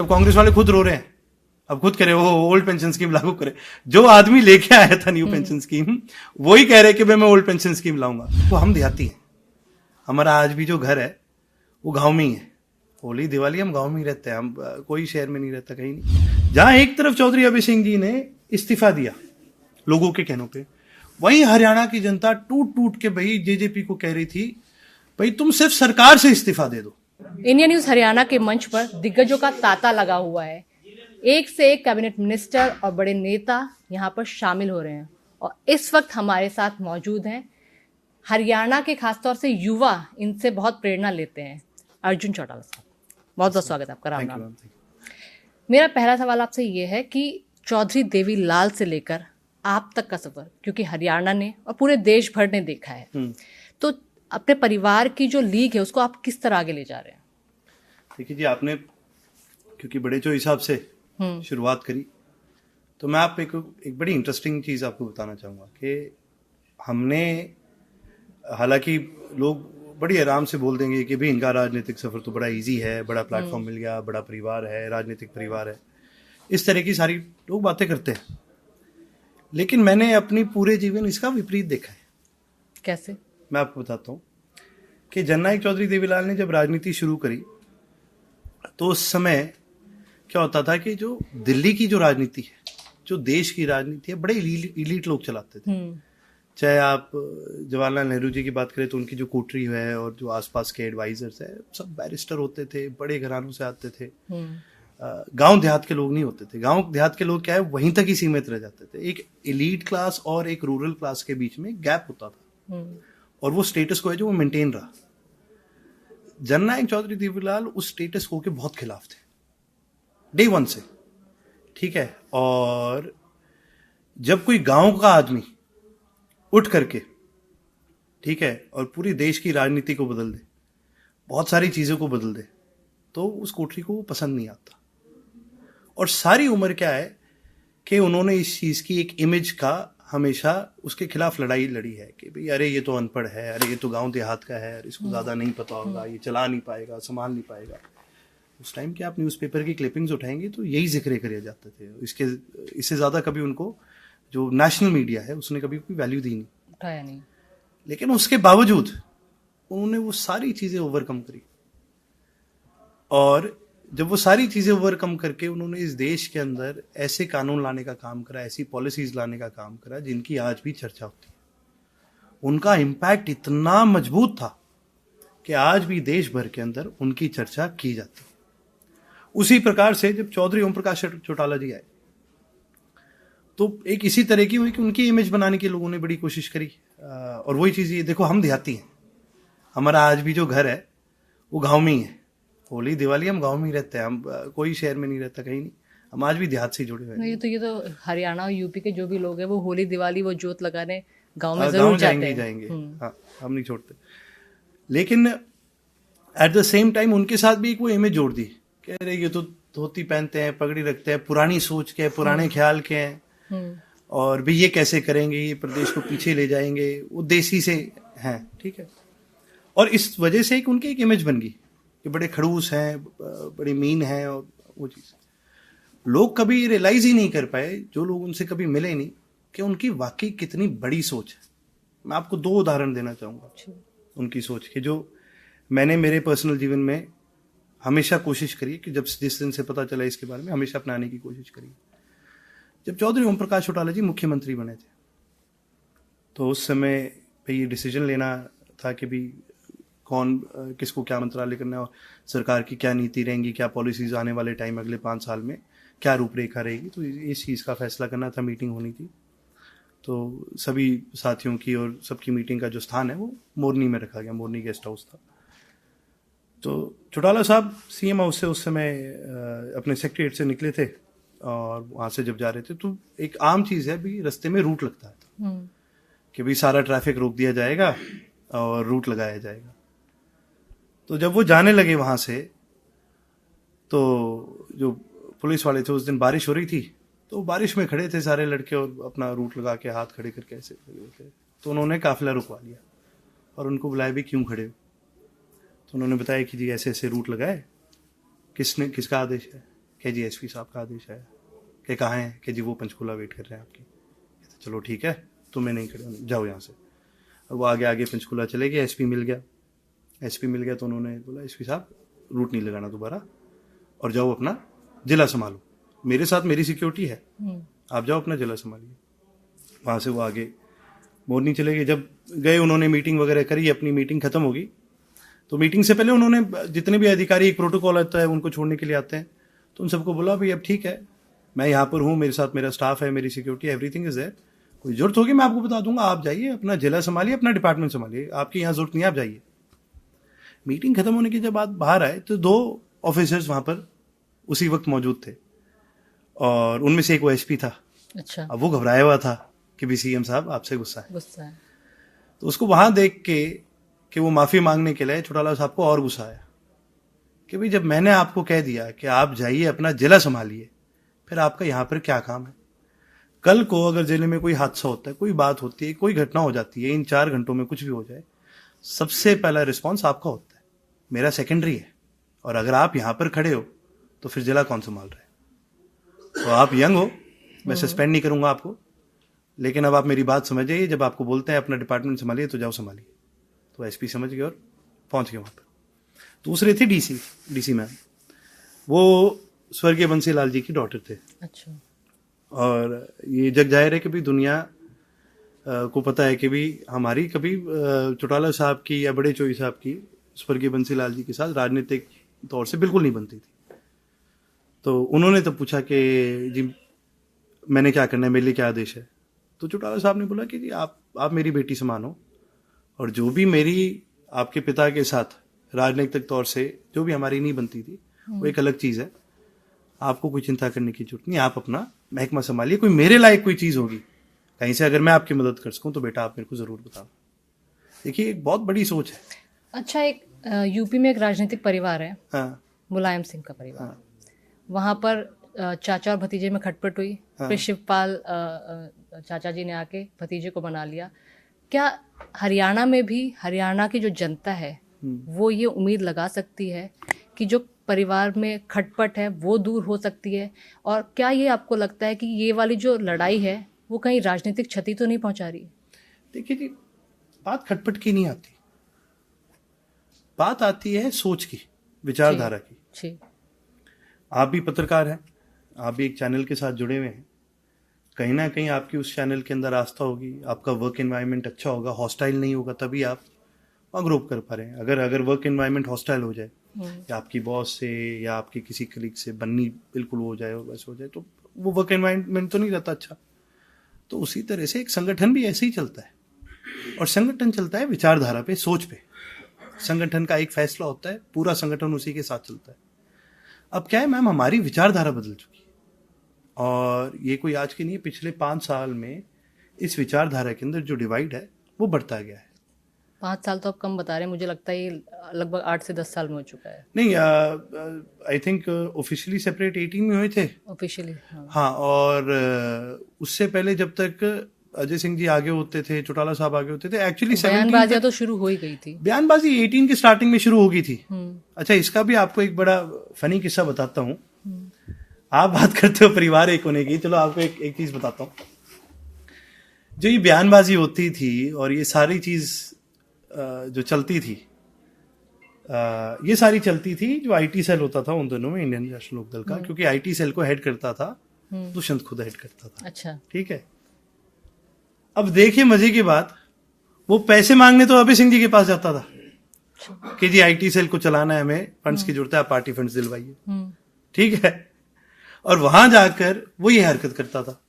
कांग्रेस वाले खुद रो रहे हैं, अब खुद करे वो ओल्ड पेंशन स्कीम लागू करे। जो आदमी लेके आया था न्यू पेंशन स्कीम वही कह रहे कि मैं ओल्ड पेंशन स्कीम लाऊंगा। तो हम देहाती हैं, हमारा आज भी जो घर है वो गांव में ही है। होली दिवाली हम गांव में ही रहते हैं, हम कोई शहर में नहीं रहता, कहीं नहीं। जहां एक तरफ चौधरी अभय सिंह जी ने इस्तीफा दिया लोगों के कहनों पे, वहीं हरियाणा की जनता टूट टूट के भाई जेजेपी को कह रही थी भाई तुम सिर्फ सरकार से इस्तीफा दे दो। इंडिया न्यूज हरियाणा के मंच पर दिग्गजों का तांता लगा हुआ है। एक से एक कैबिनेट मिनिस्टर और बड़े नेता यहाँ पर शामिल हो रहे हैं और इस वक्त हमारे साथ मौजूद हैं हरियाणा के खासतौर से युवा, इनसे बहुत प्रेरणा लेते हैं, अर्जुन चौटाला साहब। बहुत बहुत स्वागत है आपका। राम राम। मेरा पहला सवाल आपसे ये है कि चौधरी देवीलाल से लेकर आप तक का सफर, क्योंकि हरियाणा ने और पूरे देश भर ने देखा है, तो अपने परिवार की जो लीग है उसको आप किस तरह आगे ले जा रहे हैं? देखिए जी, आपने क्योंकि बड़े जो हिसाब से शुरुआत करी, तो मैं आप एक बड़ी इंटरेस्टिंग चीज आपको बताना चाहूंगा कि हमने, हालांकि लोग बड़ी आराम से बोल देंगे कि भाई इनका राजनीतिक सफर तो बड़ा इजी है, बड़ा प्लेटफॉर्म मिल गया, बड़ा परिवार है, राजनीतिक परिवार है, इस तरह की सारी लोग बातें करते हैं। लेकिन मैंने अपनी पूरे जीवन इसका विपरीत देखा है। कैसे? मैं आपको बताता हूँ कि जननायक चौधरी देवीलाल ने जब राजनीति शुरू करी तो उस समय क्या होता था कि जो दिल्ली की जो राजनीति है, जो देश की राजनीति है, बड़े इलीट लोग चलाते थे। चाहे आप जवाहरलाल नेहरू जी की बात करें तो उनकी जो कोठरी है और जो आसपास के एडवाइजर्स है सब बैरिस्टर होते थे, बड़े घरानों से आते थे। गांव देहात के लोग नहीं होते थे। गांव देहात के लोग क्या है, वहीं तक ही सीमित रह जाते थे। एक एलीट क्लास और एक रूरल क्लास के बीच में गैप होता था और वो स्टेटस को है जो वो मेंटेन रहा। जननायक चौधरी देवीलाल उस स्टेटस को के बहुत खिलाफ थे डे वन से, ठीक है। और जब कोई गांव का आदमी उठ करके, ठीक है, और पूरी देश की राजनीति को बदल दे, बहुत सारी चीजों को बदल दे, तो उस कोठरी को वो पसंद नहीं आता। और सारी उम्र क्या है कि उन्होंने इस चीज की एक इमेज का हमेशा उसके खिलाफ लड़ाई लड़ी है कि भाई अरे ये तो अनपढ़ है, अरे ये तो गांव देहात का है, अरे इसको ज्यादा नहीं पता होगा, ये चला नहीं पाएगा, संभाल नहीं पाएगा। उस टाइम के आप न्यूज़पेपर की क्लिपिंग्स उठाएंगे तो यही जिक्र करे जाते थे। इससे ज्यादा कभी उनको जो नेशनल मीडिया है उसने कभी कोई वैल्यू दी नहीं, उठाया नहीं। लेकिन उसके बावजूद उन्होंने वो सारी चीजें ओवरकम करी। और जब वो सारी चीजें ओवरकम करके उन्होंने इस देश के अंदर ऐसे कानून लाने का काम करा, ऐसी पॉलिसीज लाने का काम करा जिनकी आज भी चर्चा होती है। उनका इम्पैक्ट इतना मजबूत था कि आज भी देश भर के अंदर उनकी चर्चा की जाती है। उसी प्रकार से जब चौधरी ओम प्रकाश चौटाला जी आए तो एक इसी तरह की हुई कि उनकी इमेज बनाने की लोगों ने बड़ी कोशिश करी। और वही चीज, ये देखो हम देहाती हैं, हमारा आज भी जो घर है वो गांव में ही है। होली दिवाली हम गांव में ही रहते हैं, हम कोई शहर में नहीं रहता, कहीं नहीं। हम आज भी देहात से जुड़े हुए हैं। ये तो हरियाणा और यूपी के जो भी लोग हैं वो होली दिवाली वो जोत लगाने गांव में जरूर जाएंगे। हाँ, हम नहीं छोड़ते। लेकिन एट द सेम टाइम उनके साथ भी एक वो इमेज जोड़ दी, कह रहे ये तो धोती पहनते हैं, पगड़ी रखते हैं, पुरानी सोच के, पुराने ख्याल के हैं, और भी ये कैसे करेंगे, ये प्रदेश को पीछे ले जाएंगे, वो देसी से हैं, ठीक है। और इस वजह से एक उनकी एक इमेज बन गई कि बड़े खड़ूस हैं, बड़े मीन हैं। और वो चीज लोग कभी रियलाइज ही नहीं कर पाए, जो लोग उनसे कभी मिले नहीं, कि उनकी वाकई कितनी बड़ी सोच है। मैं आपको 2 उदाहरण देना चाहूंगा उनकी सोच के, जो मैंने मेरे पर्सनल जीवन में हमेशा कोशिश करी कि जब जिस दिन से पता चला इसके बारे में हमेशा अपनाने की कोशिश करी। जब चौधरी ओम प्रकाश चौटाला जी मुख्यमंत्री बने थे तो उस समय पे ये डिसीजन लेना था कि भी कौन किसको क्या मंत्रालय करना है और सरकार की क्या नीति रहेंगी, क्या पॉलिसीज आने वाले टाइम अगले 5 साल में क्या रूपरेखा रहेगी। तो इस चीज़ का फैसला करना था, मीटिंग होनी थी। तो सभी साथियों की और सबकी मीटिंग का जो स्थान है वो मोरनी में रखा गया, मोरनी गेस्ट हाउस था। तो चौटाला साहब सीएम हाउस से उस समय अपने सेक्रेटरीट से निकले थे और वहाँ से जब जा रहे थे तो एक आम चीज़ है भी, रास्ते में रूट लगता है कि भाई सारा ट्रैफिक रोक दिया जाएगा और रूट लगाया जाएगा। तो जब वो जाने लगे वहाँ से तो जो पुलिस वाले थे, उस दिन बारिश हो रही थी, तो बारिश में खड़े थे सारे लड़के और अपना रूट लगा के हाथ खड़े करके ऐसे थे। तो उन्होंने काफिला रुकवा लिया और उनको बुलाया भी क्यों खड़े हो। तो उन्होंने बताया कि जी ऐसे ऐसे रूट लगाए, किसका आदेश है। कि जी एसपी साहब का आदेश है कि कहाँ है, कि जी वो पंचकूला वेट कर रहे हैं आपकी। चलो ठीक है, तुम्हें नहीं खड़े होना, जाओ यहाँ से। अब वो आगे आगे पंचकूला चले गए, एसपी मिल गया तो उन्होंने बोला एसपी साहब रूट नहीं लगाना दोबारा और जाओ अपना जिला संभालो, मेरे साथ मेरी सिक्योरिटी है, आप जाओ अपना जिला संभालिए। वहाँ से वो आगे मोरनी चले गए। जब गए उन्होंने मीटिंग वगैरह करी, अपनी मीटिंग खत्म होगी तो मीटिंग से पहले उन्होंने जितने भी अधिकारी, एक प्रोटोकॉल आता है उनको छोड़ने के लिए आते हैं, तो उन सबको बोला भाई अब ठीक है, मैं यहाँ पर हूँ, मेरे साथ मेरा स्टाफ है, मेरी सिक्योरिटी, एवरीथिंग इज देयर, कोई जरूरत होगी मैं आपको बता दूंगा, आप जाइए अपना जिला संभालिए, अपना डिपार्टमेंट संभालिए, आपकी यहाँ जरूरत नहीं, आप जाइए। मीटिंग खत्म होने के जब बाद बाहर आए तो 2 ऑफिसर्स वहां पर उसी वक्त मौजूद थे और उनमें से एक वो एसपी था। अच्छा। अब वो घबराया हुआ था कि भी सीएम साहब आपसे गुस्सा है। तो उसको वहां देख के कि वो माफी मांगने के लिए चौटाला साहब को और गुस्सा आया कि भाई जब मैंने आपको कह दिया कि आप जाइए अपना जिला संभालिए, फिर आपका यहाँ पर क्या काम है? कल को अगर जिले में कोई हादसा होता है, कोई बात होती है, कोई घटना हो जाती है, इन 4 घंटों में कुछ भी हो जाए, सबसे पहला रिस्पॉन्स आपका होता है, मेरा सेकेंडरी है। और अगर आप यहां पर खड़े हो तो फिर जिला कौन संभाल रहा है? तो आप यंग हो, मैं सस्पेंड नहीं करूंगा आपको, लेकिन अब आप मेरी बात समझ जाइए, जब आपको बोलते हैं अपना डिपार्टमेंट संभालिए तो जाओ संभालिए। तो एसपी समझ गए और पहुंच गए वहां पर। दूसरे थे डीसी मैम, वो स्वर्गीय बंसी लाल जी की डॉटर थे। अच्छा। और ये जग जाहिर है कि भी दुनिया को पता है कि भी हमारी कभी चौटाला साहब की या बड़े चोई साहब की स्वर्गीय बंसीलाल जी के साथ राजनीतिक तौर से बिल्कुल नहीं बनती थी। तो उन्होंने तो पूछा कि जी मैंने क्या करना है, मेरे लिए क्या आदेश है? तो चौटाला साहब ने बोला कि जी आप मेरी बेटी समान हो, और जो भी मेरी आपके पिता के साथ राजनीतिक तौर से जो भी हमारी नहीं बनती थी वो एक अलग चीज है, आपको कोई चिंता करने की जरूरत नहीं, आप अपना महकमा संभालिए, कोई मेरे लायक कोई चीज होगी कहीं से अगर मैं आपकी मदद कर सकूं तो बेटा आप मेरे को जरूर बताओ। देखिए एक बहुत बड़ी सोच है। अच्छा, एक यूपी में एक राजनीतिक परिवार है, हाँ। मुलायम सिंह का परिवार। हाँ। वहां पर चाचा और भतीजे में खटपट हुई। हाँ। फिर शिवपाल चाचा जी ने आके भतीजे को बना लिया। क्या हरियाणा में भी हरियाणा की जो जनता है वो ये उम्मीद लगा सकती है कि जो परिवार में खटपट है वो दूर हो सकती है? और क्या ये आपको लगता है कि ये वाली जो लड़ाई है वो कहीं राजनीतिक क्षति तो नहीं पहुंचा रही? देखिए जी, बात खटपट की नहीं आती, बात आती है सोच की, विचारधारा की। जी। आप भी पत्रकार हैं, आप भी एक चैनल के साथ जुड़े हुए हैं, कहीं ना कहीं आपकी उस चैनल के अंदर आस्था होगी, आपका वर्क एनवायरनमेंट अच्छा होगा, हॉस्टाइल नहीं होगा, तभी आप वहाँ ग्रो कर पा रहे हैं। अगर वर्क एनवायरनमेंट हॉस्टाइल हो जाए या आपकी बॉस से या आपके किसी कलीग से बननी बिल्कुल हो जाए और वैसे हो जाए तो वो वर्क एनवायरनमेंट तो नहीं रहता अच्छा। तो उसी तरह से एक संगठन भी ऐसे ही चलता है, और संगठन चलता है विचारधारा पे, सोच पे। संगठन का एक फैसला होता है, पूरा संगठन उसी के साथ चलता है। अब क्या है मैम, हमारी विचारधारा बदल चुकी है, और ये कोई आज की नहीं है, पिछले 5 साल में इस विचारधारा के अंदर जो डिवाइड है वो बढ़ता गया है। 5 साल तो आप कम बता रहे हैं, मुझे लगता है ये लगभग 8 से 10 साल में हो चुका है। नहीं, आई थिंक ऑफिशियली सेपरेट 18 में हुए थे ऑफिशियली। हाँ, और उससे पहले जब तक अजय सिंह जी आगे होते थे, चौटाला साहब आगे होते थे, एक्चुअली बयानबाजियां तो शुरू हो ही गई थी। बयानबाजी 18 की स्टार्टिंग में शुरू हो गई थी। अच्छा, इसका भी आपको एक बड़ा फनी किस्सा बताता हूँ। आप बात करते हो परिवार एक होने की, चलो आपको एक चीज बताता हूँ। जो ये बयानबाजी होती थी और ये सारी चीज जो चलती थी, ये सारी चलती थी जो आईटी सेल होता था उन दोनों में, इंडियन नेशनल लोकदल का, क्योंकि आईटी सेल को हेड करता था दुष्यंत खुद हेड करता था। अच्छा, ठीक है। अब देखिए मजे की बात, वो पैसे मांगने तो अभय सिंह जी के पास जाता था कि जी आईटी सेल को चलाना है, हमें फंड्स की जरूरत है, आप पार्टी फंड्स दिलवाइए। ठीक है। और वहां जाकर वो ये हरकत करता था।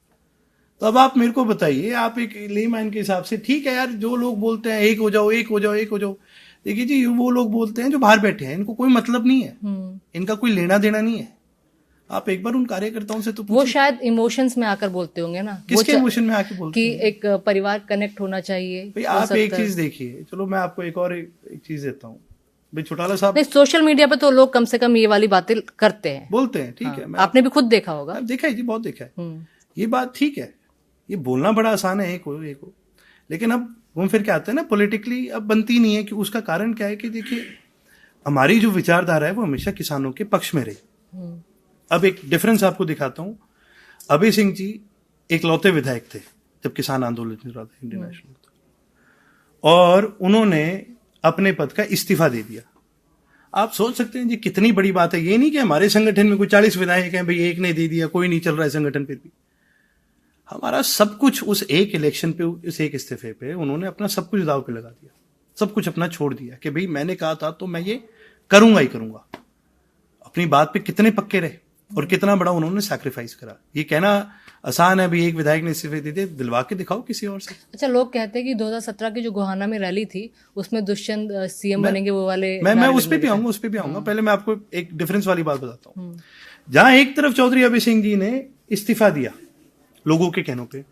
तो अब आप मेरे को बताइए, आप एक लेमैन के हिसाब से, ठीक है यार, जो लोग बोलते हैं एक हो जाओ, एक हो जाओ, एक हो जाओ, देखिए जी वो लोग बोलते हैं जो बाहर बैठे हैं, इनको कोई मतलब नहीं है, इनका कोई लेना देना नहीं है। आप एक बार उन कार्यकर्ताओं से तो वो शायद इमोशंस में आकर बोलते होंगे ना, किसके इमोशन में आके बोलते कि एक परिवार कनेक्ट होना चाहिए। भाई आप एक चीज देखिए, चलो मैं आपको एक और एक चीज देता हूँ भाई, चौटाला साहब नहीं, सोशल मीडिया पे तो लोग कम से कम ये वाली बातें करते हैं, बोलते हैं, ठीक है, आपने भी खुद देखा होगा। देखा है जी, बहुत देखा है। ये बात ठीक है, ये बोलना बड़ा आसान है, एक हो, लेकिन अब घूम फिर के आते हैं ना, पॉलिटिकली अब बनती नहीं है। कि उसका कारण क्या है कि देखिए, हमारी जो विचारधारा है वो हमेशा किसानों के पक्ष में रही, अब एक डिफरेंस आपको दिखाता हूं। अभय सिंह जी इकलौते विधायक थे जब किसान आंदोलन चल रहा था इंडियन नेशनल, और उन्होंने अपने पद का इस्तीफा दे दिया। आप सोच सकते हैं जी कितनी बड़ी बात है। ये नहीं कि हमारे संगठन में कोई 40 विधायक हैं, भाई एक ने दे दिया, कोई नहीं चल रहा है संगठन, फिर भी हमारा सब कुछ उस एक इलेक्शन पे, उस एक इस्तीफे पे उन्होंने अपना सब कुछ दाव पे लगा दिया, सब कुछ अपना छोड़ दिया कि भाई मैंने कहा था तो मैं ये करूंगा ही करूंगा। अपनी बात पे कितने पक्के रहे और कितना बड़ा उन्होंने सैक्रिफाइस करा। ये कहना आसान है, भी एक विधायक ने इस्तीफे दे दिए, दिलवा के दिखाओ किसी और से। अच्छा, लोग कहते हैं कि 2017 की जो गोहाना में रैली थी उसमें दुष्यंत सीएम बनेंगे वो वाले। मैं उस पे भी आऊंगा, पहले मैं आपको एक डिफरेंस वाली बात बताता हूँ। जहां एक तरफ चौधरी अभय सिंह जी ने इस्तीफा दिया लोगों के कहनों पे,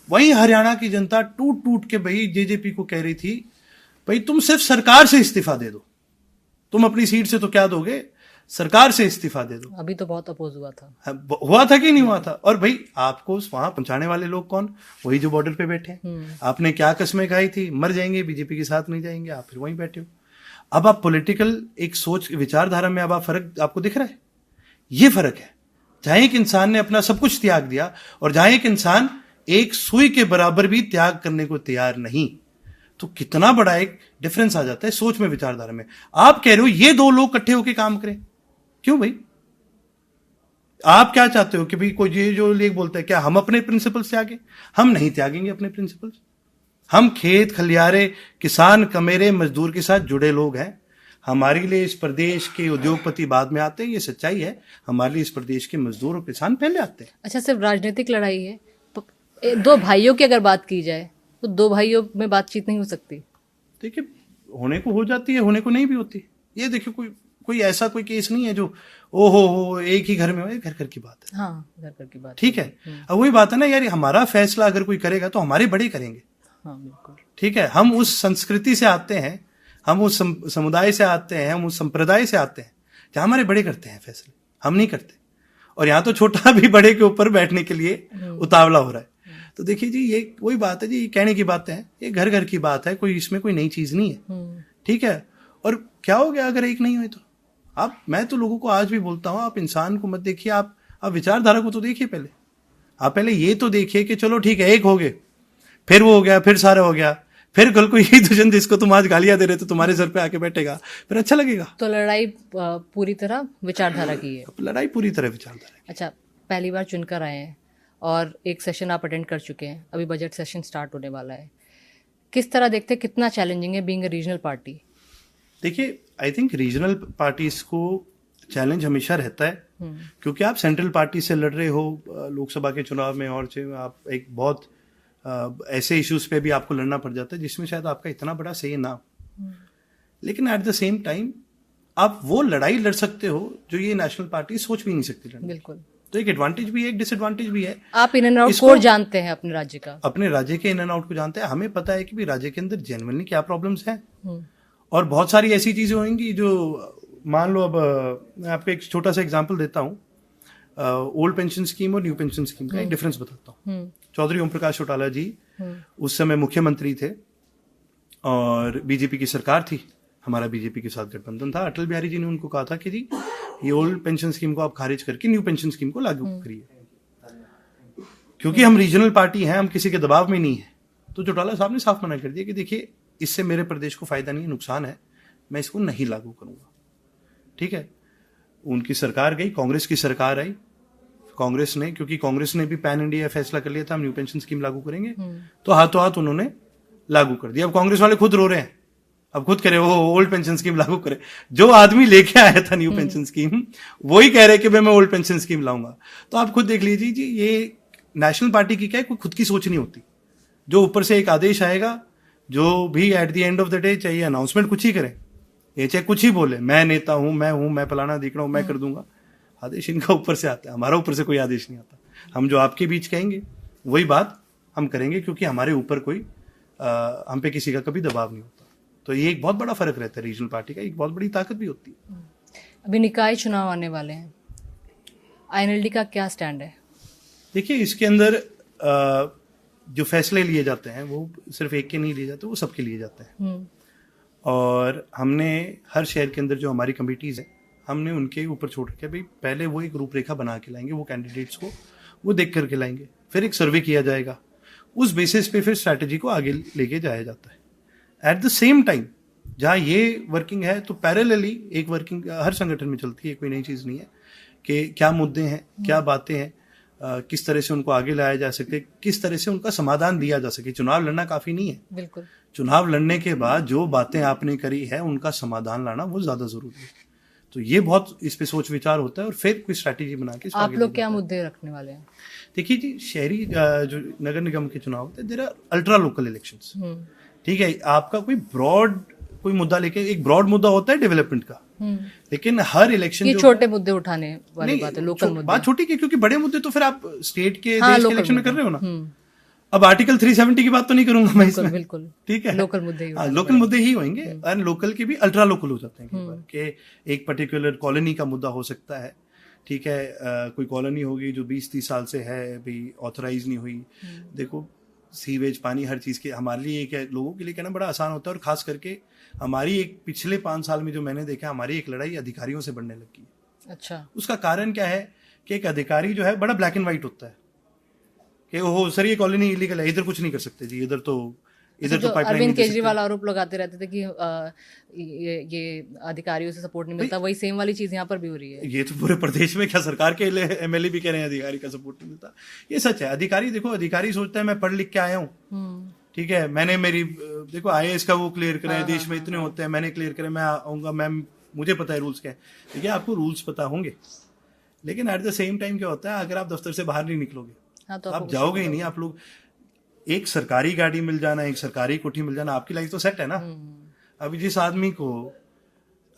वहीं हरियाणा की जनता टूट टूट के भाई जेजेपी को कह रही थी भाई तुम सिर्फ सरकार से इस्तीफा दे दो, तुम अपनी सीट से तो क्या दोगे, सरकार से इस्तीफा दे दो। अभी तो बहुत अपोज हुआ था। हुआ था कि नहीं हुआ था? और भाई आपको वहां पहुंचाने वाले लोग कौन? वही जो बॉर्डर पे बैठे हैं। आपने क्या कस्में खाई थी, मर जाएंगे बीजेपी के साथ नहीं जाएंगे, आप फिर वहीं बैठे हो। अब आप पॉलिटिकल एक सोच विचारधारा में अब आप फर्क आपको दिख रहा है। ये फर्क है जहां एक इंसान ने अपना सब कुछ त्याग दिया और जहां एक इंसान एक सुई के बराबर भी त्याग करने को तैयार नहीं, तो कितना बड़ा एक डिफरेंस आ जाता है सोच में, विचारधारा में। आप कह रहे हो ये दो लोग इकट्ठे होकर काम करें, क्यों भाई? आप क्या चाहते हो कि भाई कोई ये जो लेख बोलता है क्या हम अपने प्रिंसिपल से आगे? हम नहीं त्यागेंगे अपने प्रिंसिपल्स। हम खेत खलियारे किसान कमेरे मजदूर के साथ जुड़े लोग हैं। हमारे लिए इस प्रदेश के उद्योगपति बाद में आते हैं, ये सच्चाई है। हमारे लिए इस प्रदेश के मजदूर और किसान पहले आते हैं। अच्छा, सिर्फ राजनीतिक लड़ाई है? दो भाइयों की अगर बात की जाए तो दो भाइयों में बातचीत नहीं हो सकती? देखिए, होने को हो जाती है, होने को नहीं भी होती। ये देखिए कोई ऐसा कोई केस नहीं है जो हो एक ही घर में हो, घर घर की बात है। हाँ, घर घर की बात, ठीक है। अब वही बात है ना यार, हमारा फैसला अगर कोई करेगा तो हमारे बड़े करेंगे। हाँ बिल्कुल। ठीक है, हम उस संस्कृति से आते हैं, हम उस समुदाय से आते हैं, हम उस संप्रदाय से आते हैं जहां हमारे बड़े करते हैं फैसले, हम नहीं करते। और यहाँ तो छोटा भी बड़े के ऊपर बैठने के लिए उतावला हो रहा है। तो देखिए जी, ये वही बात है जी, कहने की बातें हैं, ये घर घर की बात है, कोई इसमें कोई नई चीज नहीं है। ठीक है। और क्या हो गया अगर एक नहीं हुए तो? मैं तो लोगों को आज भी बोलता हूं, आप इंसान को मत देखिए, आप विचारधारा को तो देखिए पहले। आप पहले ये तो देखिए कि चलो ठीक है एक हो गए, फिर वो हो गया, फिर सारा हो गया, फिर कल को यही दुष्यंत जिसको तुम आज गालियां दे रहे थे तुम्हारे सर पे आके बैठेगा, फिर अच्छा लगेगा। तो लड़ाई पूरी तरह विचारधारा की है? लड़ाई पूरी तरह विचारधारा की। अच्छा, पहली बार चुनकर आए हैं और एक सेशन आप अटेंड कर चुके हैं, अभी बजट सेशन स्टार्ट होने वाला है। किस तरह देखते हैं, कितना चैलेंजिंग है बीइंग अ रीजनल पार्टी? देखिए, आई थिंक रीजनल पार्टीज को चैलेंज हमेशा रहता है, क्योंकि आप सेंट्रल पार्टी से लड़ रहे हो लोकसभा के चुनाव में, और आप एक बहुत ऐसे इश्यूज पे भी आपको लड़ना पड़ जाता है जिसमें शायद आपका इतना बड़ा सही ना हो। लेकिन एट द सेम टाइम आप वो लड़ाई लड़ सकते हो जो ये नेशनल पार्टी सोच भी नहीं सकती लड़ने। बिल्कुल। तो एक एडवांटेज भी है, एक डिसएडवांटेज भी है। आप इन एंड आउट कोड जानते हैं अपने राज्य का? अपने राज्य के इन एंड आउट को जानते हैं। हमें पता है कि भी राज्य के अंदर जेन्युइनली क्या प्रॉब्लम्स हैं, और बहुत सारी ऐसी चीजें होंगी जो, मान लो, अब मैं आपको एक छोटा सा एग्जांपल देता हूँ। ओल्ड पेंशन स्कीम और न्यू पेंशन स्कीम का एक डिफरेंस बताता हूँ। चौधरी ओम प्रकाश चौटाला जी उस समय मुख्यमंत्री थे और बीजेपी की सरकार थी, हमारा बीजेपी के साथ गठबंधन था। अटल बिहारी जी ने उनको कहा था कि जी ये ओल्ड पेंशन स्कीम को आप खारिज करके न्यू पेंशन स्कीम को लागू करिए, क्योंकि हम रीजनल पार्टी हैं, हम किसी के दबाव में नहीं है। तो चौटाला साहब ने साफ मना कर दिया कि देखिए इससे मेरे प्रदेश को फायदा नहीं है, नुकसान है, मैं इसको नहीं लागू करूंगा। ठीक है। उनकी सरकार गई, कांग्रेस की सरकार आई, कांग्रेस ने, क्योंकि कांग्रेस ने भी पैन इंडिया फैसला कर लिया था हम न्यू पेंशन स्कीम लागू करेंगे, तो हाथों हाथ उन्होंने लागू कर दिया। अब कांग्रेस वाले खुद रो रहे हैं, अब खुद कह रहे वो ओल्ड पेंशन स्कीम लागू करे। जो आदमी लेके आया था न्यू पेंशन स्कीम, वही कह रहे कि मैं ओल्ड पेंशन स्कीम लाऊंगा। तो आप खुद देख लीजिए जी, ये नेशनल पार्टी की क्या है, कोई खुद की सोच नहीं होती। जो ऊपर से एक आदेश आएगा, जो भी at the end of the day चाहिए अनाउंसमेंट कुछ ही करें, ये चाहे कुछ ही बोले, मैं नेता हूं, मैं फलाना दिख रहा हूं, मैं कर दूंगा। आदेश इनका ऊपर से आता है, हमारा ऊपर से कोई आदेश नहीं आता। हम जो आपके बीच कहेंगे वही बात हम करेंगे, क्योंकि हमारे ऊपर कोई हम पे किसी का कभी दबाव नहीं होता। तो ये एक बहुत बड़ा फर्क रहता है रीजनल पार्टी का, एक बहुत बड़ी ताकत भी होती है। अभी निकाय चुनाव आने वाले हैं, आईएनएलडी का क्या स्टैंड है? देखिए, इसके अंदर जो फैसले लिए जाते हैं वो सिर्फ एक के नहीं लिए जाते, वो सबके लिए जाते हैं। और हमने हर शहर के अंदर जो हमारी कमेटीज है, हमने उनके ऊपर छोड़ रखा है। भाई पहले वो एक रूपरेखा बना के लाएंगे, वो कैंडिडेट्स को वो देख करके लाएंगे, फिर एक सर्वे किया जाएगा, उस बेसिस पे फिर स्ट्रैटेजी को आगे लेके जाया जाता है। एट द सेम टाइम जहाँ ये वर्किंग है तो पैरेलली एक वर्किंग हर संगठन में चलती है, कोई नई चीज़ नहीं है कि क्या मुद्दे हैं, क्या बातें हैं, किस तरह से उनको आगे लाया जा सके, किस तरह से उनका समाधान दिया जा सके। चुनाव लड़ना काफ़ी नहीं है, बिल्कुल। चुनाव लड़ने के बाद जो बातें आपने करी है उनका समाधान लाना वो ज़्यादा ज़रूरी है। तो ये बहुत इस पे सोच विचार होता है और फिर कोई स्ट्रैटेजी बना के आप लोग क्या मुद्दे रखने वाले हैं? देखिए जी, शहरी जो नगर निगम के चुनाव होते हैं, there are ultra local elections, ठीक है। आपका कोई ब्रॉड कोई मुद्दा लेके, एक ब्रॉड मुद्दा होता है डेवलपमेंट का, लेकिन हर इलेक्शन ये छोटे मुद्दे उठाने वाली बात है, लोकल मुद्दे। बात छोटी की, क्योंकि बड़े मुद्दे तो फिर आप स्टेट के देश के इलेक्शन में कर रहे हो ना। अब आर्टिकल 370 की बात तो नहीं करूंगा मैं इसमें, बिल्कुल, ठीक है। लोकल मुद्दे ही लोकल मुद्दे ही होंगे, और लोकल के भी अल्ट्रा लोकल हो जाते हैं कई बार, कि एक पर्टिकुलर कॉलोनी का मुद्दा हो सकता है, ठीक है। कोई कॉलोनी होगी जो 20-30 साल से है, भी ऑथराइज नहीं हुई। देखो, सीवेज, पानी, हर चीज़ के हमारे लिए एक है, लोगों के लिए कहना बड़ा आसान होता है। और खास करके हमारी एक पिछले 5 साल में जो मैंने देखा, हमारी एक लड़ाई अधिकारियों से बढ़ने लगी है। अच्छा, उसका कारण क्या है कि एक अधिकारी जो है बड़ा ब्लैक एंड व्हाइट होता है कि ओहो सर ये कॉलोनी इलीगल है, इधर कुछ नहीं कर सकते जी, इधर तो पाइपलाइन। अरविंद केजरीवाल आरोप लगाते रहते थे कि ये अधिकारियों से सपोर्ट नहीं मिलता, वही सेम वाली चीज यहाँ पर भी हो रही है। ये तो पूरे प्रदेश में, क्या सरकार के एमएलए भी कह रहे हैं अधिकारी का सपोर्ट नहीं मिलता, ये सच है। अधिकारी, देखो, अधिकारी सोचता है मैं पढ़ लिख के आया हूँ, ठीक है, मैंने मेरी, देखो आईएएस का वो क्लियर करें, देश में इतने होते हैं, मैंने क्लियर करें, मैं आऊंगा, मैम मुझे पता है रूल्स क्या है। देखिए, आपको रूल्स पता होंगे, लेकिन एट द सेम टाइम क्या होता है, अगर आप दफ्तर से बाहर नहीं निकलोगे, तो आप जाओगे ही नहीं। आप लोग, एक सरकारी गाड़ी मिल जाना, एक सरकारी कोठी मिल जाना, आपकी लाइफ तो सेट है ना। अभी जिस आदमी को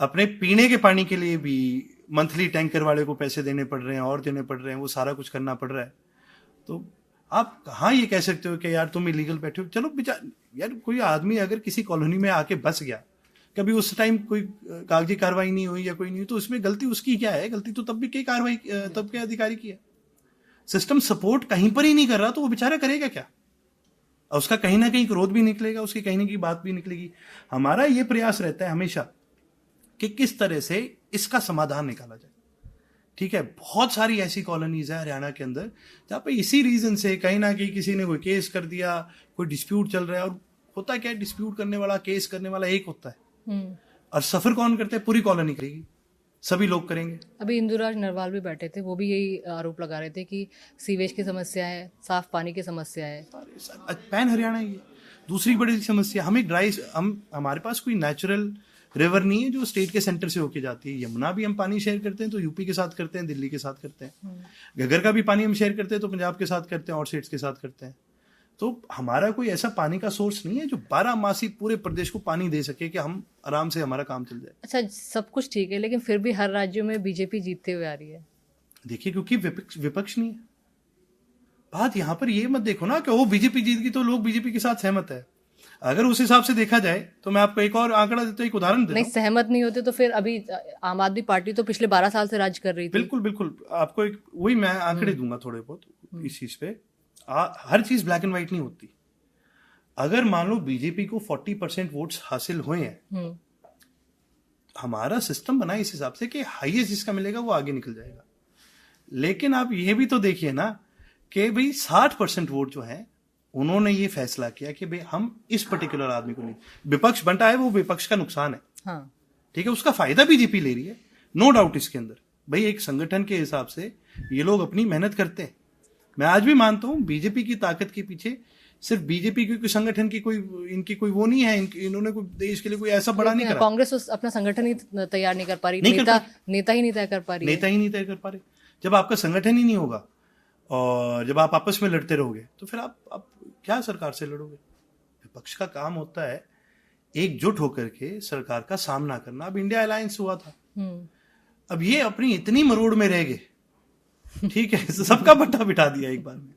अपने पीने के पानी के लिए भी मंथली टैंकर वाले को पैसे देने पड़ रहे हैं और देने पड़ रहे हैं, वो सारा कुछ करना पड़ रहा है, तो आप कहाँ ये कह सकते हो कि यार तुम इलीगल बैठे हो। चलो यार, कोई आदमी अगर किसी कॉलोनी में आके बस गया, कभी उस टाइम कोई कागजी कार्रवाई नहीं हुई या कोई नहीं, तो उसमें गलती उसकी क्या है? गलती तो तब भी कई कार्रवाई, तब के अधिकारी की है। सिस्टम सपोर्ट कहीं पर ही नहीं कर रहा, तो वो बेचारा करेगा क्या? और उसका कहीं ना कहीं क्रोध भी निकलेगा, उसकी कहीं ना कहीं बात भी निकलेगी। हमारा ये प्रयास रहता है हमेशा कि किस तरह से इसका समाधान निकाला जाए, ठीक है। बहुत सारी ऐसी कॉलोनीज है हरियाणा के अंदर जहाँ पे इसी रीजन से कहीं ना कहीं किसी ने कोई केस कर दिया, कोई डिस्प्यूट चल रहा है, और होता क्या है, डिस्प्यूट करने वाला, केस करने वाला एक होता है, और सफर कौन करते हैं? पूरी कॉलोनी करेगी, सभी लोग करेंगे। अभी इंदुराज नरवाल भी बैठे थे, वो भी यही आरोप लगा रहे थे कि सीवेज की समस्या है, साफ पानी की समस्या है। पैन हरियाणा ये दूसरी बड़ी समस्या। हमारे पास कोई नेचुरल रिवर नहीं है जो स्टेट के सेंटर से होके जाती है। यमुना भी हम पानी शेयर करते हैं तो यूपी के साथ करते हैं, दिल्ली के साथ करते हैं। घग्गर का भी पानी हम शेयर करते हैं तो पंजाब के साथ करते हैं और स्टेट्स के साथ करते हैं। तो हमारा कोई ऐसा पानी का सोर्स नहीं है जो 12 मासी पूरे प्रदेश को पानी दे सके कि हम आराम से हमारा काम चल जाए। अच्छा, सब कुछ ठीक है, लेकिन फिर भी हर राज्यों में बीजेपी जीतते हुए आ रही है। देखिए, क्योंकि विपक्ष नहीं है। बात यहाँ पर ये मत देखो ना कि वो बीजेपी जीत गई तो लोग बीजेपी के साथ सहमत है। अगर उस हिसाब से देखा जाए तो मैं आपको एक और आंकड़ा देता हूं, एक उदाहरण देता हूं। नहीं, सहमत नहीं होते तो फिर अभी आम आदमी पार्टी तो पिछले 12 साल से राज कर रही थी। बिल्कुल बिल्कुल, आपको एक वही मैं आंकड़े दूंगा थोड़े बहुत इस चीज पे। हर चीज ब्लैक एंड व्हाइट नहीं होती। अगर मान लो बीजेपी को 40% वोट्स हासिल हुए हैं, हमारा सिस्टम बना इस हिसाब से कि हाईएस्ट जिसका मिलेगा वो आगे निकल जाएगा। लेकिन आप ये भी तो देखिए ना कि भाई 60% वोट जो है, उन्होंने ये फैसला किया कि भाई हम इस पर्टिकुलर आदमी को नहीं, विपक्ष बनता है वो विपक्ष का नुकसान है, हाँ। ठीक है, उसका फायदा बीजेपी ले रही है, नो डाउट इसके अंदर। भाई एक संगठन के हिसाब से ये लोग अपनी मेहनत करते हैं। मैं आज भी मानता हूं बीजेपी की ताकत के पीछे सिर्फ बीजेपी की कोई संगठन की कोई इनकी कोई वो नहीं है, इन्होंने कोई देश के लिए कोई ऐसा बड़ा नहीं करा। कांग्रेस अपना संगठन ही तैयार नहीं कर पा रही, नेता ही नहीं तय कर पा रही। जब आपका संगठन ही नहीं होगा और जब आप आपस में लड़ते रहोगे तो फिर आप क्या सरकार से लड़ोगे? विपक्ष का काम होता है एकजुट होकर के सरकार का सामना करना। अब इंडिया अलायंस हुआ था, अब ये अपनी इतनी मरोड़ में रह गए, ठीक है, सबका बट्टा बिठा दिया एक बार में।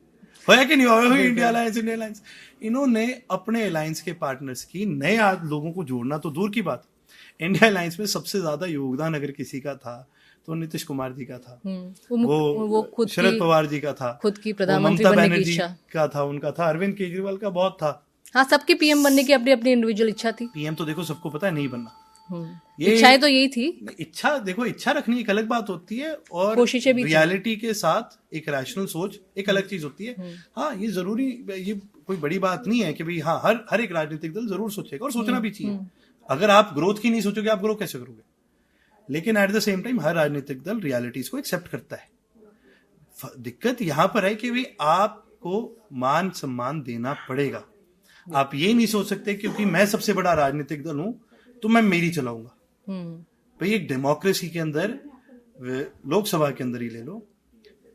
होया कि नहीं होया? इंडिया अलायंस इन्होंने अपने अलायंस के पार्टनर्स की नए लोगों को जोड़ना तो दूर की बात, इंडिया अलायंस में सबसे ज्यादा योगदान अगर किसी का था तो नीतीश कुमार जी का था, वो खुद शरद पवार जी का था, खुद की प्रधानमंत्री बनने की इच्छा का था, उनका था, अरविंद केजरीवाल का बहुत था। हाँ, सबकी पीएम बनने की अपनी अपनी इंडिविजुअल इच्छा थी। पीएम तो देखो सबको पता है नहीं बनना, इच्छाएं तो यही थी। इच्छा, देखो इच्छा रखनी एक अलग बात होती है और कोशिशें भी रियलिटी के साथ एक रैशनल सोच एक अलग चीज होती है। हाँ, ये जरूरी, ये कोई बड़ी बात नहीं है कि भाई हाँ हर एक राजनीतिक दल जरूर सोचेगा और सोचना भी चाहिए। अगर आप ग्रोथ की नहीं सोचोगे, आप ग्रो कैसे करोगे? लेकिन एट द सेम टाइम हर राजनीतिक दल रियलिटीज को एक्सेप्ट करता है। दिक्कत यहां पर है कि भाई आपको मान सम्मान देना पड़ेगा। आप ये नहीं सोच सकते क्योंकि मैं सबसे बड़ा राजनीतिक दल हूं तो मैं मेरी चलाऊंगा। भाई एक डेमोक्रेसी के अंदर, लोकसभा के अंदर ही ले लो,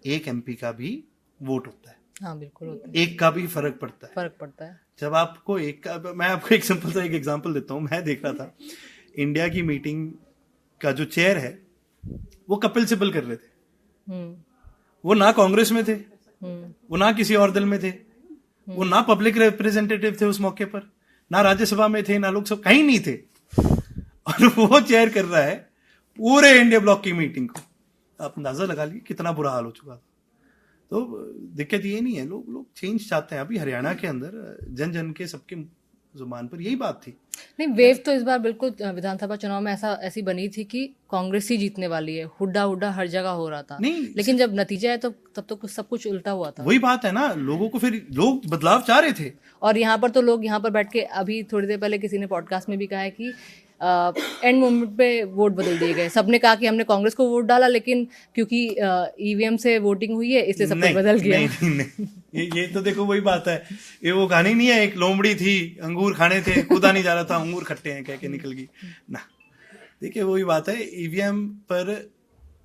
एक एमपी का भी वोट होता है। हाँ बिल्कुल होता है। एक का भी फर्क पड़ता है। जब आपको एक का, मैं आपको एक सिंपल सा एक एग्जांपल देता हूँ। मैं देख रहा था इंडिया की मीटिंग का जो चेयर है वो कपिल सिब्बल कर रहे थे। वो ना कांग्रेस में थे, वो ना किसी और दल में थे, वो ना पब्लिक रिप्रेजेंटेटिव थे उस मौके पर, ना राज्यसभा में थे, ना लोकसभा, कहीं नहीं थे। और वो चेयर कर रहा है पूरे इंडिया ब्लॉक की मीटिंग को। आप अंदाजा लगा लीजिए कितना बुरा हाल हो चुका था। तो दिक्कत ये नहीं है, लोग चेंज चाहते हैं। अभी हरियाणा के अंदर जन जन के सबके जुबान पर यही बात थी। नहीं, वेव तो इस बार बिल्कुल विधानसभा चुनाव में ऐसी बनी थी कि कांग्रेस ही जीतने वाली है। हुड्डा हर जगह हो रहा था। नहीं, लेकिन जब नतीजा है तो तब तो सब कुछ उल्टा हुआ था। वही बात है ना, लोगों को फिर लोग बदलाव चाह रहे थे। और यहाँ पर तो लोग यहाँ पर बैठ के, अभी थोड़ी देर पहले किसी ने पॉडकास्ट में भी कहा है कि एंड मोमेंट पे वोट बदल दिए गए। सबने कहा कि हमने कांग्रेस को वोट डाला, लेकिन क्योंकि ईवीएम से वोटिंग हुई है इसलिए सब कुछ बदल गया। नहीं। ये तो देखो वही बात है। ये वो कहानी नहीं है, एक लोमड़ी थी, अंगूर खाने थे, कूदा नहीं जा रहा था, अंगूर खट्टे हैं कह के निकल गई ना। देखिए वही बात है, ईवीएम पर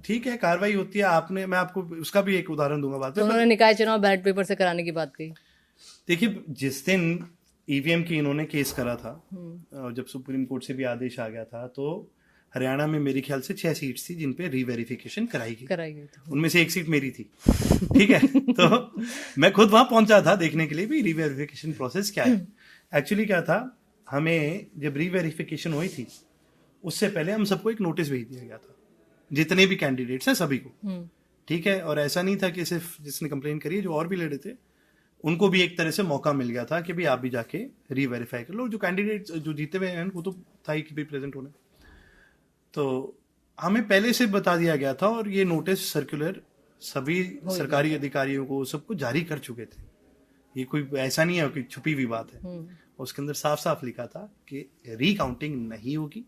ठीक है कार्रवाई होती है। आपने, मैं आपको उसका भी एक उदाहरण दूंगा बाद में। तो उन्होंने निकाय चुनाव बैलेट पेपर से कराने की बात कही। देखिए जिस दिन ईवीएम की इन्होंने केस करा था, जब सुप्रीम कोर्ट से भी आदेश आ गया था, तो हरियाणा में मेरे ख्याल से 6 सीट्स थी जिन पे रीवेरिफिकेशन कराई गई। उनमें से एक सीट मेरी थी। ठीक है, तो मैं खुद वहां पहुंचा था देखने के लिए भी रीवेरिफिकेशन प्रोसेस क्या है। एक्चुअली क्या था, हमें जब रीवेरिफिकेशन हुई थी उससे पहले हम सबको एक नोटिस भेज दिया गया था, जितने भी कैंडिडेट्स हैं सभी को। ठीक है, और ऐसा नहीं था कि सिर्फ जिसने कंप्लेन करी है, जो और भी लड़े थे उनको भी एक तरह से मौका मिल गया था कि भाई आप भी जाके रीवेरीफाई कर लो। जो कैंडिडेट जो जीते हुए हैं वो तो था ही कि भी प्रेजेंट होने, तो हमें पहले से बता दिया गया था और ये नोटिस सर्कुलर सभी सरकारी अधिकारियों को सबको जारी कर चुके थे। ये कोई ऐसा नहीं है कि छुपी हुई बात है। उसके अंदर साफ साफ लिखा था कि रीकाउंटिंग नहीं होगी,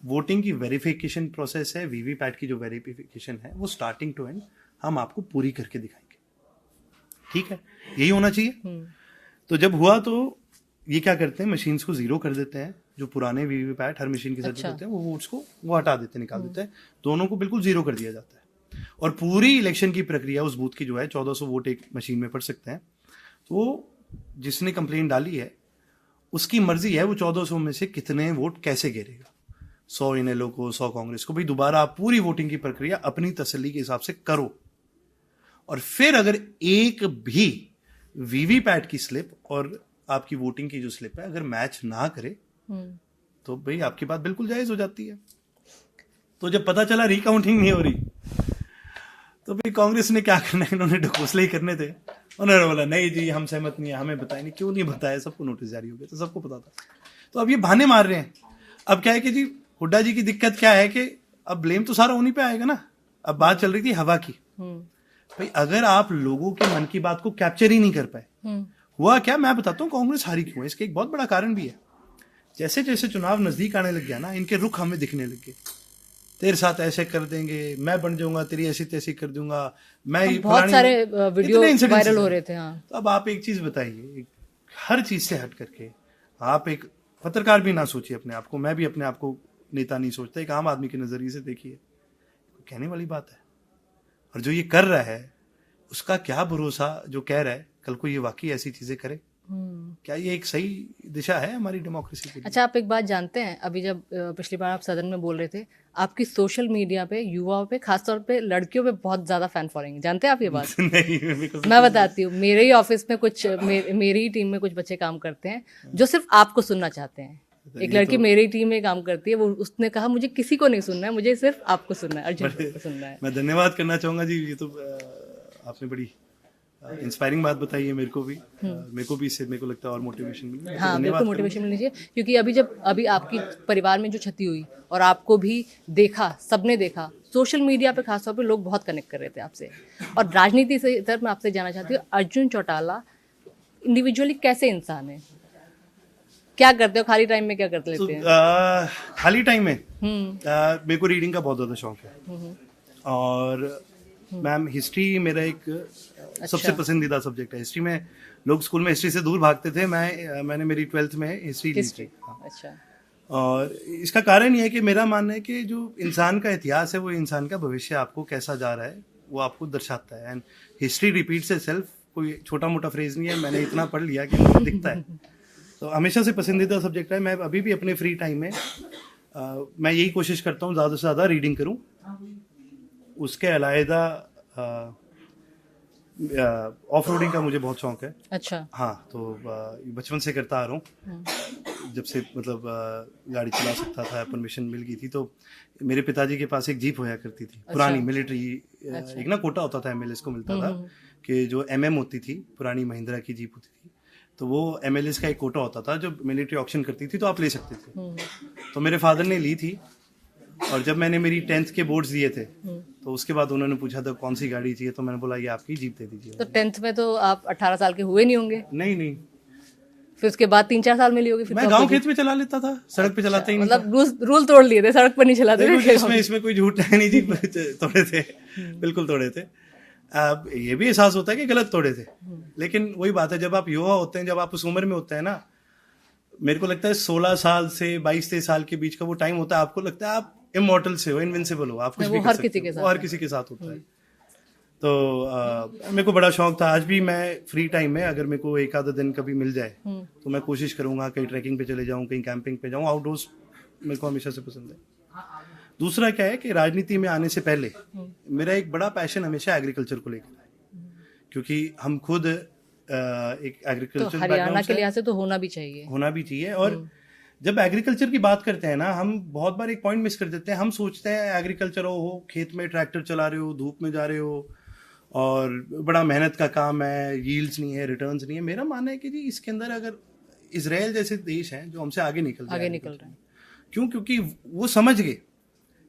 वोटिंग की वेरिफिकेशन प्रोसेस है, वीवीपैट की जो वेरिफिकेशन है वो स्टार्टिंग टू एंड हम आपको पूरी करके दिखाएंगे। ठीक है, यही होना चाहिए। तो जब हुआ तो ये क्या करते हैं, मशीन्स को जीरो कर देते हैं। जो पुराने वीवीपैट हर मशीन के साथ होते हैं वो वोट्स को वो हटा देते हैं, निकाल देते हैं। दोनों को बिल्कुल जीरो कर दिया जाता है और पूरी इलेक्शन की प्रक्रिया उस बूथ की जो है 1400 वोट एक मशीन में पड़ सकते हैं। तो जिसने कंप्लेन डाली है उसकी मर्जी है वो 1400 में से कितने वोट कैसे गिरेगा। 100 इनेलो को, 100 कांग्रेस को। भाई दोबारा आप पूरी वोटिंग की प्रक्रिया अपनी तसल्ली के हिसाब से करो। और फिर अगर एक भी वीवीपैट की स्लिप और आपकी वोटिंग की जो स्लिप है अगर मैच ना करे तो भाई आपकी बात बिल्कुल जायज हो जाती है। तो जब पता चला रिकाउंटिंग नहीं हो रही तो भाई कांग्रेस ने क्या करना है, इन्होंने ढकोसले ही करने थे। उन्होंने बोला नहीं जी हम सहमत नहीं है, हमें बताया नहीं। क्यों नहीं बताया, सबको नोटिस जारी हो गया तो सबको पता था। तो अब ये बहाने मार रहे हैं। अब क्या है कि जी हुड्डा जी की दिक्कत क्या है कि अब ब्लेम तो सारा उन्हीं पे आएगा ना। अब बात चल रही थी हवा की। भाई अगर आप लोगों के मन की बात को कैप्चर ही नहीं कर पाए, हुआ क्या मैं बताता हूँ कांग्रेस हारी क्यों है। इसके एक बहुत बड़ा कारण भी है। जैसे जैसे चुनाव नजदीक आने लग गया ना, इनके रुख हमें दिखने लग गए। तेरे साथ ऐसे कर देंगे, मैं बन जाऊंगा, तेरी ऐसी तैसी कर दूंगा, मैं बहुत सारे वीडियो वायरल हो रहे थे। हाँ। तो अब आप एक चीज बताइए, हर चीज से हट करके आप एक पत्रकार भी ना सोचिए अपने आप को, मैं भी अपने आप को नेता नहीं सोचता, एक आम आदमी के नजरिए से देखिए, कहने वाली बात है। और जो ये कर रहा है उसका क्या भरोसा, जो कह रहा है कल को ये वाकई ऐसी चीजें करे। क्या ये एक सही दिशा है हमारी डेमोक्रेसी के लिए? अच्छा, आप एक बात जानते हैं, अभी जब पिछली बार आप सदन में बोल रहे थे, आपकी सोशल मीडिया पे युवाओं पे, खासतौर पे लड़कियों पे बहुत ज्यादा फैन फॉलोइंग, जानते हैं आप ये बात? नहीं, मैं बताती हूँ। मेरे ही ऑफिस में कुछ मेरी ही टीम में कुछ बच्चे काम करते हैं जो सिर्फ आपको सुनना चाहते हैं। एक लड़की मेरी टीम में काम करती है, वो उसने कहा मुझे किसी को नहीं सुनना है, मुझे सिर्फ आपको सुनना है, अर्जुन को सुनना है। मैं धन्यवाद करना चाहूंगा जी, ये तो आपने बड़ी इंस्पायरिंग बात बताइए मेरे को भी। इससे मेरे को लगता है और मोटिवेशन मिली। हाँ, बिल्कुल मोटिवेशन मिलनी चाहिए, क्योंकि अभी आपकी परिवार में जो क्षति हुई और आपको भी देखा, सबने देखा, सोशल मीडिया पे खासतौर पे लोग बहुत कनेक्ट कर रहे थे आपसे। और राजनीति से इधर मैं आपसे जानना चाहती हूँ, अर्जुन चौटाला इंडिविजुअली कैसे इंसान है, क्या करते हो खाली टाइम में, क्या करते लेते हैं? खाली टाइम में मेरे को रीडिंग का बहुत ज़्यादा शौक है। और मैम हिस्ट्री मेरा एक सबसे पसंदीदा सब्जेक्ट है। हिस्ट्री में लोग स्कूल में हिस्ट्री से दूर भागते थे, मैंने मेरी 12th में हिस्ट्री ली थी। अच्छा। और इसका कारण ये है कि मेरा मानना है कि जो इंसान का इतिहास है वो इंसान का भविष्य आपको कैसा जा रहा है वो आपको दर्शाता है। एंड हिस्ट्री रिपीट्स इटसेल्फ, कोई छोटा मोटा फ्रेज नहीं है, मैंने इतना पढ़ लिया कि मुझे दिखता है। तो हमेशा से पसंदीदा सब्जेक्ट है। मैं अभी भी अपने फ्री टाइम में मैं यही कोशिश करता हूँ ज़्यादा से ज़्यादा रीडिंग करूँ। उसके अलावा ऑफ रोडिंग का मुझे बहुत शौक है। अच्छा। हाँ, तो बचपन से करता आ रहा हूँ, जब से मतलब गाड़ी चला सकता था, परमिशन मिल गई थी। तो मेरे पिताजी के पास एक जीप होया करती थी, पुरानी मिलिट्री। एक ना कोटा होता था, एमएलएस को मिलता था कि जो एमएम होती थी, पुरानी महिंद्रा की जीप होती थी, तो वो एमएलएस का एक कोटा होता था जो मिलिट्री ऑक्शन करती थी, तो आप ले सकते थे। तो मेरे फादर ने ली थी, और जब मैंने मेरी 10th के बोर्ड्स दिए थे तो उसके बाद उन्होंने पूछा था कौन सी गाड़ी चाहिए, तो मैंने बोला ये आपकी जीप दे दीजिए। तो 10th में तो आप 18 साल के हुए नहीं होंगे? नहीं, फिर उसके बाद 3-4 साल मिली होगी। फिर मैं गांव खेत में चला लेता था, सड़क पे चलाते ही नहीं। मतलब रूल तोड़ लिए थे, सड़क पर नहीं चलाते थे। इसमें कोई झूठ है नहीं जी, तोड़े थे, बिल्कुल तोड़े थे। अब ये भी एहसास होता है कि गलत तोड़े थे, लेकिन वही बात है, जब आप युवा होते हैं, जब आप उस उम्र में होते हैं ना, मेरे को लगता है 16 साल से 22-23 साल के बीच का वो टाइम होता है, आपको लगता है आप इमॉर्टल से हो, इनविंसिबल हो, आप कुछ भी कर सकते हो, हर किसी के साथ होता है। तो मेरे को बड़ा शौक था। आज भी मैं फ्री टाइम में अगर मेरे को एक आधा दिन कभी मिल जाए तो मैं कोशिश करूंगा कहीं ट्रैकिंग पे चले जाऊं, कहीं कैंपिंग पे जाऊं। आउटडोर्स मेरे को हमेशा से पसंद है। दूसरा क्या है कि राजनीति में आने से पहले मेरा एक बड़ा पैशन हमेशा एग्रीकल्चर को लेकर है, क्योंकि हम खुद एक एग्रीकल्चर हरियाणा के लिहाज से तो होना भी चाहिए। और जब एग्रीकल्चर की बात करते हैं ना, हम बहुत बार एक पॉइंट मिस कर देते हैं। हम सोचते हैं एग्रीकल्चर हो, खेत में ट्रैक्टर चला रहे हो, धूप में जा रहे हो, और बड़ा मेहनत का काम है, यील्ड्स नहीं है, रिटर्न्स नहीं है। मेरा मानना है कि जी इसके अंदर अगर इजराइल जैसे देश हैं जो हमसे आगे निकल रहे हैं, क्यों? क्योंकि वो समझ गए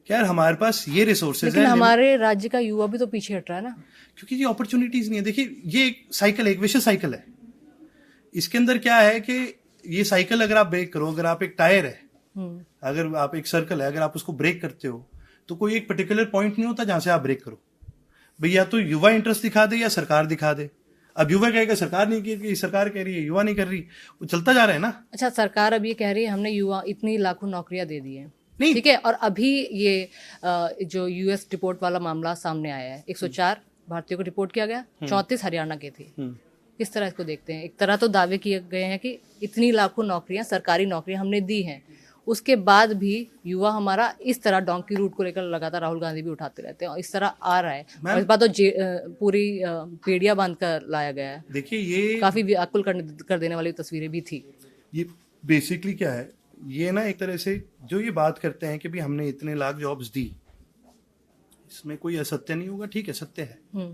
कि यार हमारे पास ये रिसोर्सेज हैं। हमारे राज्य का युवा भी तो पीछे हट रहा है ना, क्योंकि जी अपॉर्चुनिटीज नहीं है। देखिए ये एक साइकिल है, एक विशेष साइकिल है। इसके अंदर क्या है कि ये साइकिल अगर आप ब्रेक करो, अगर आप एक टायर है, अगर आप एक सर्कल है, अगर आप उसको ब्रेक करते हो तो कोई एक पर्टिकुलर पॉइंट नहीं होता जहां से आप ब्रेक करो। भैया तो युवा इंटरेस्ट दिखा दे या सरकार दिखा दे। अब युवा कहेगा सरकार नहीं की रही, सरकार कह रही है, युवा नहीं कर रही, वो चलता जा रहा है ना। अच्छा, सरकार अब ये कह रही है हमने युवा इतनी लाखों नौकरियां दे दी है, ठीक है, और अभी ये जो यूएस डिपोर्ट वाला मामला सामने आया है, 104 भारतीयों को डिपोर्ट किया गया, 34 हरियाणा के थे। किस तरह इसको देखते हैं? एक तरह तो दावे किए गए हैं कि इतनी लाखों नौकरियां, सरकारी नौकरियां हमने दी हैं, उसके बाद भी युवा हमारा इस तरह डोंकी रूट को लेकर लगातार राहुल गांधी भी उठाते रहते हैं और इस तरह आ रहा है। और इस बात तो पूरी बेड़िया बांध कर लाया गया है। देखिए ये काफी व्याकुल कर देने वाली तस्वीरें भी थी। ये बेसिकली क्या है, ये ना एक तरह से जो ये बात करते हैं कि भी हमने इतने लाख जॉब्स दी, इसमें कोई असत्य नहीं होगा, ठीक है सत्य है,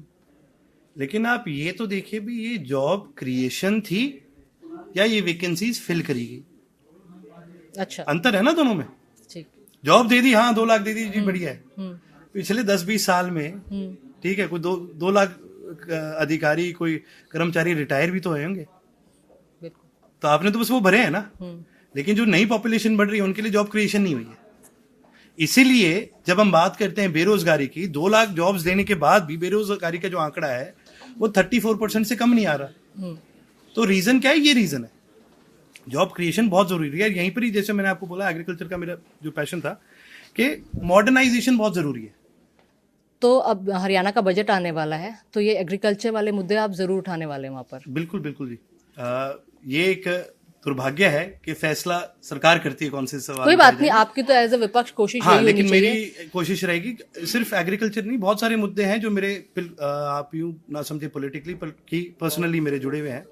लेकिन आप ये तो देखिए भी ये जॉब क्रिएशन थी या ये वैकेंसीज फिल करी गई। अच्छा, अंतर है ना दोनों में। ठीक, जॉब दे दी, हाँ 2 लाख दे दी जी, बढ़िया है। पिछले 10-20 साल में ठीक है कोई 2 लाख अधिकारी, कोई कर्मचारी रिटायर भी तो हुए होंगे, तो आपने तो बस वो भरे हैं ना। लेकिन जो नई पॉपुलेशन बढ़ रही है उनके लिए जॉब क्रिएशन नहीं हुई है। इसीलिए जब हम बात करते हैं बेरोजगारी की, 2 लाख जॉब्स देने के बाद भी बेरोजगारी का जो आंकड़ा है वो 34% से कम नहीं आ रहा। तो रीजन क्या है? ये रीजन है, जॉब क्रिएशन बहुत जरूरी है। यहीं पर ही जैसे मैंने आपको बोला एग्रीकल्चर का मेरा जो पैशन था कि मॉडर्नाइजेशन बहुत जरूरी है। तो अब हरियाणा का बजट आने वाला है, तो ये एग्रीकल्चर वाले मुद्दे आप जरूर उठाने वाले हैं वहां पर? बिल्कुल बिल्कुल जी। ये एक दुर्भाग्य है कि फैसला सरकार करती है कौन से सवाल। कोई बात नहीं, आपकी तो एज ए विपक्ष कोशिश हाँ, लेकिन मेरी कोशिश रहेगी, सिर्फ एग्रीकल्चर नहीं, बहुत सारे मुद्दे हैं जो मेरे आप यूं ना समझे पॉलिटिकली कि पर्सनली मेरे जुड़े हुए हैं,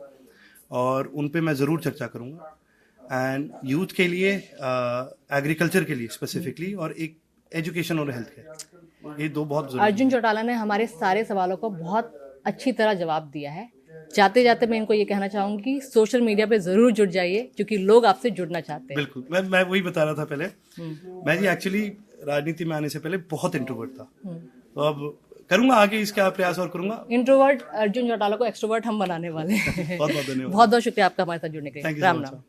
और उन पे मैं जरूर चर्चा करूंगा। एंड यूथ के लिए, एग्रीकल्चर के लिए स्पेसिफिकली, और एक एजुकेशन और हेल्थ केयर, ये 2 बहुत जरूरी। अर्जुन चौटाला ने हमारे सारे सवालों को बहुत अच्छी तरह जवाब दिया है। जाते जाते मैं इनको ये कहना चाहूंगी, सोशल मीडिया पे जरूर जुड़ जाइए, क्योंकि लोग आपसे जुड़ना चाहते हैं। बिल्कुल, मैं वही बता रहा था पहले। मैं जी एक्चुअली राजनीति में आने से पहले बहुत इंट्रोवर्ट था, तो अब करूंगा आगे इसका प्रयास और करूंगा। इंट्रोवर्ट अर्जुन चौटाला को एक्सट्रोवर्ट हम बनाने वाले हैं। बहुत बहुत धन्यवाद। बहुत बहुत शुक्रिया आपका हमारे साथ जुड़ने के लिए। Thank you so Ram much. Ram.